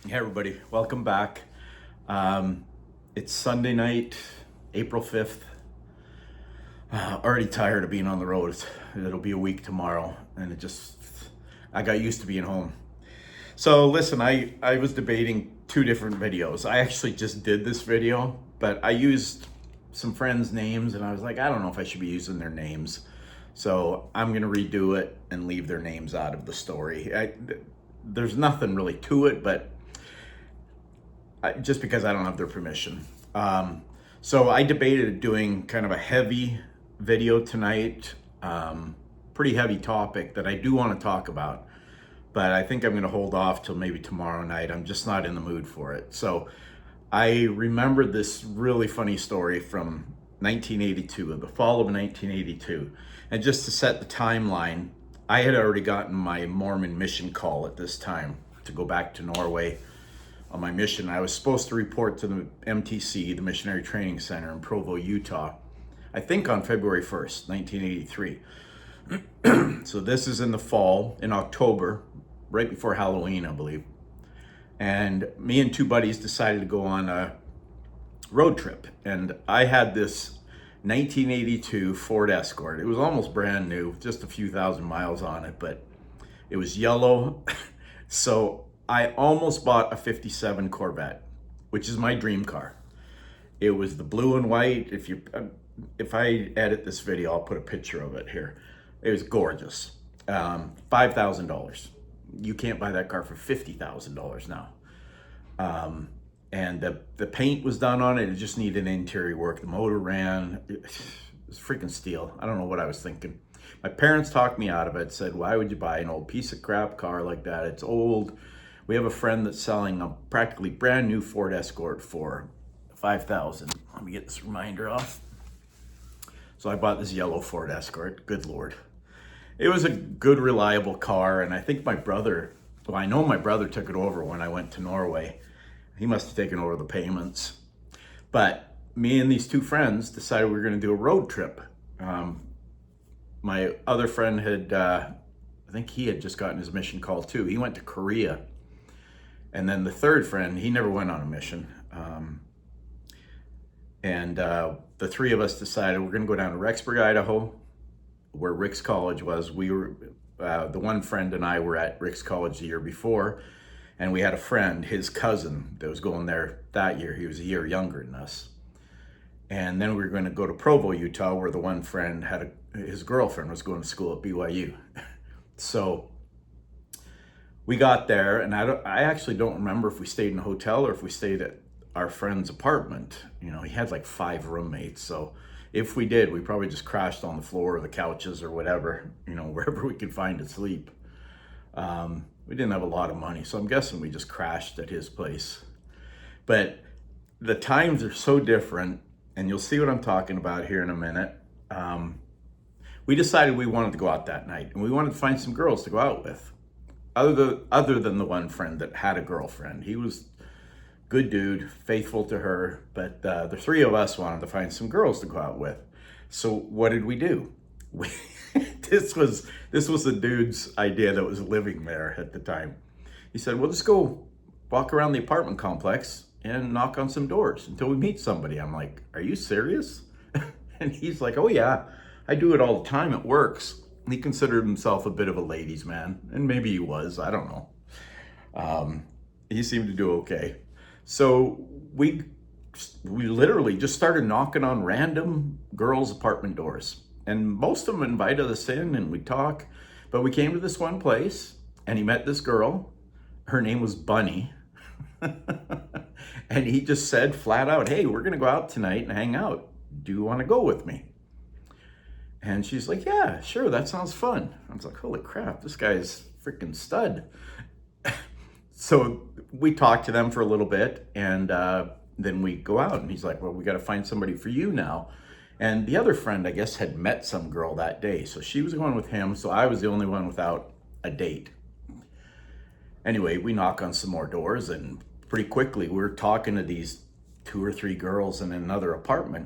Hey everybody, welcome back. It's Sunday night, April 5th. Already tired of being on the road. It'll be a week tomorrow, and I got used to being home. So listen, I was debating two different videos. I actually just did this video, but I used some friends' names, and I was like, I don't know if I should be using their names. So I'm gonna redo it and leave their names out of the story. There's nothing really to it, but just because I don't have their permission. So I debated doing kind of a heavy video tonight, pretty heavy topic that I do want to talk about, but I think I'm going to hold off till maybe tomorrow night. I'm just not in the mood for it. So I remembered this really funny story from 1982, the fall of 1982. And just to set the timeline, I had already gotten my Mormon mission call at this time to go back to Norway on my mission. I was supposed to report to the MTC, the Missionary Training Center in Provo, Utah, I think on February 1st, 1983. So this is in the fall, in October, right before Halloween, I believe. And me and two buddies decided to go on a road trip. And I had this 1982 Ford Escort. It was almost brand new, just a few thousand miles on it, but it was yellow. So I almost bought a 57 Corvette, which is my dream car. It was the blue and white. If I edit this video, I'll put a picture of it here. It was gorgeous. $5,000. You can't buy that car for $50,000 now. And the paint was done on it. It just needed interior work. The motor ran. It was freaking steel. I don't know what I was thinking. My parents talked me out of it, said, why would you buy an old piece of crap car like that? It's old. We have a friend that's selling a practically brand new Ford Escort for $5,000. Let me get this reminder off. So I bought this yellow Ford Escort. Good Lord. It was a good, reliable car. And I think I know my brother took it over when I went to Norway. He must have taken over the payments. But me and these two friends decided we were going to do a road trip. My other friend I think he had just gotten his mission call too. He went to Korea. And then the third friend, he never went on a mission. The three of us decided we're going to go down to Rexburg, Idaho, where Rick's College was. The one friend and I were at Rick's College the year before, and we had a friend, his cousin, that was going there that year. He was a year younger than us. And then we were going to go to Provo, Utah, where the one friend his girlfriend was going to school at BYU. So we got there, and I actually don't remember if we stayed in a hotel or if we stayed at our friend's apartment. You know, he had like 5 roommates. So if we did, we probably just crashed on the floor or the couches or whatever, wherever we could find to sleep. We didn't have a lot of money, so I'm guessing we just crashed at his place. But the times are so different, and you'll see what I'm talking about here in a minute. We decided we wanted to go out that night, and we wanted to find some girls to go out with. Other than the one friend that had a girlfriend. He was good dude, faithful to her, but the three of us wanted to find some girls to go out with. So what did we do? This was the dude's idea that was living there at the time. He said, well, let's go walk around the apartment complex and knock on some doors until we meet somebody. I'm like, are you serious? And he's like, oh yeah, I do it all the time. It works. He considered himself a bit of a ladies' man, and maybe he was, I don't know. He seemed to do okay. So we literally just started knocking on random girls' apartment doors. And most of them invited us in and we'd talk. But we came to this one place and he met this girl. Her name was Bunny. And he just said flat out, hey, we're going to go out tonight and hang out. Do you want to go with me? And she's like, yeah, sure, that sounds fun. I was like, holy crap, this guy's freaking stud. So we talked to them for a little bit, and then we go out, and he's like, well, we got to find somebody for you now. And the other friend, I guess, had met some girl that day, so she was going with him, so I was the only one without a date. Anyway, we knock on some more doors, and pretty quickly we're talking to these 2 or 3 girls in another apartment.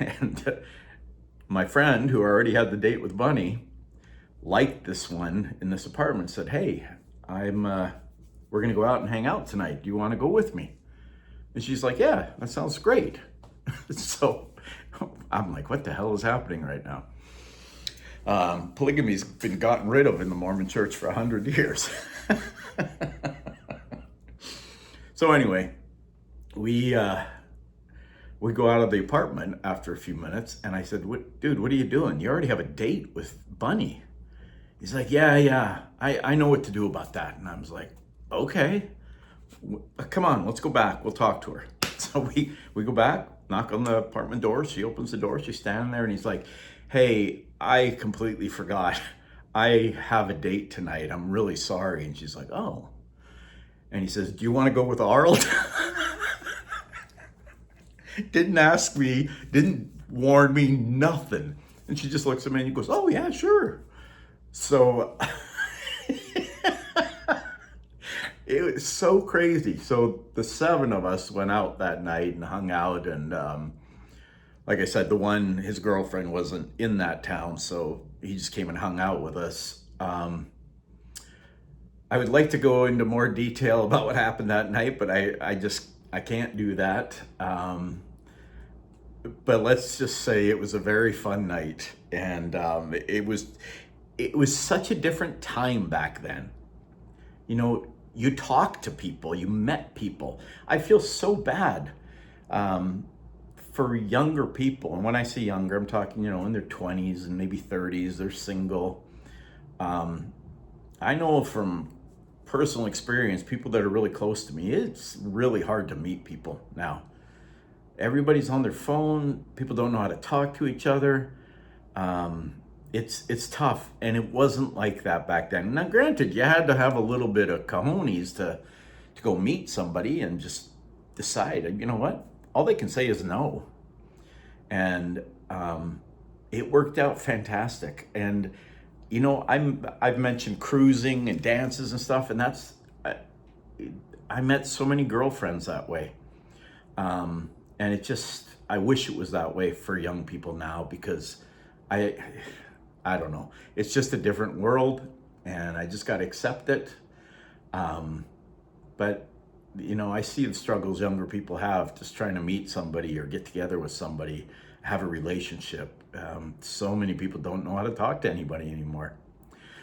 And my friend, who already had the date with Bunny, liked this one in this apartment, said, hey, we're gonna go out and hang out tonight. Do you want to go with me? And she's like, yeah, that sounds great. So I'm like, what the hell is happening right now? Polygamy's been gotten rid of in the Mormon church for 100 years. So anyway, we go out of the apartment after a few minutes, and I said, dude, what are you doing? You already have a date with Bunny. He's like, yeah, I know what to do about that. And I was like, okay, come on, let's go back. We'll talk to her. So we go back, knock on the apartment door. She opens the door. She's standing there, and he's like, hey, I completely forgot. I have a date tonight. I'm really sorry. And she's like, oh. And he says, do you want to go with Arnold? Didn't ask me, didn't warn me, nothing. And she just looks at me and he goes, oh yeah, sure. So it was so crazy. So the 7 of us went out that night and hung out. And like I said, his girlfriend wasn't in that town, so he just came and hung out with us. I would like to go into more detail about what happened that night, but I can't do that. But let's just say it was a very fun night, and it was such a different time back then. You know, you talked to people, you met people. I feel so bad for younger people, and when I say younger, I'm talking, in their 20s and maybe 30s. They're single. I know from personal experience, people that are really close to me, it's really hard to meet people now. Everybody's on their phone. People don't know how to talk to each other. It's tough, and it wasn't like that back then. Now, granted, you had to have a little bit of cojones to go meet somebody and just decide, you know what? All they can say is no. And it worked out fantastic. And I've mentioned cruising and dances and stuff, and I met so many girlfriends that way. And I wish it was that way for young people now, because I don't know. It's just a different world, and I just got to accept it. But I see the struggles younger people have just trying to meet somebody or get together with somebody, have a relationship. So many people don't know how to talk to anybody anymore.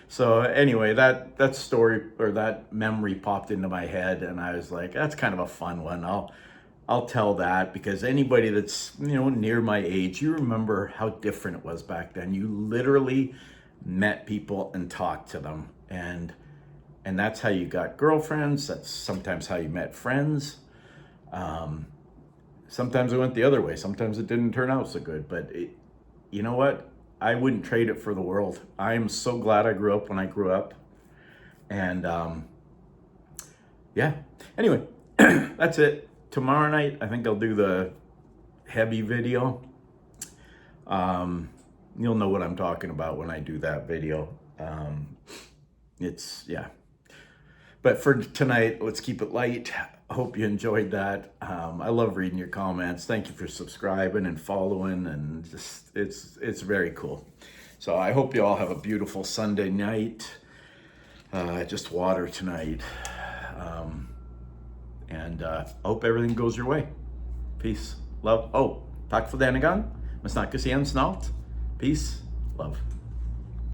So anyway, that story or that memory popped into my head, and I was like, that's kind of a fun one. I'll tell that, because anybody that's near my age, you remember how different it was back then. You literally met people and talked to them, and that's how you got girlfriends. That's sometimes how you met friends. Sometimes it went the other way. Sometimes it didn't turn out so good. But you know what? I wouldn't trade it for the world. I am so glad I grew up when I grew up. And yeah. Anyway, that's it. Tomorrow night, I think I'll do the heavy video. You'll know what I'm talking about when I do that video. Yeah. But for tonight, let's keep it light. I hope you enjoyed that. I love reading your comments. Thank you for subscribing and following, and just it's very cool. So I hope you all have a beautiful Sunday night. Just water tonight. And I hope everything goes your way. Peace, love. Oh, tack för denna gång. Men snackas igen snart. Peace, love.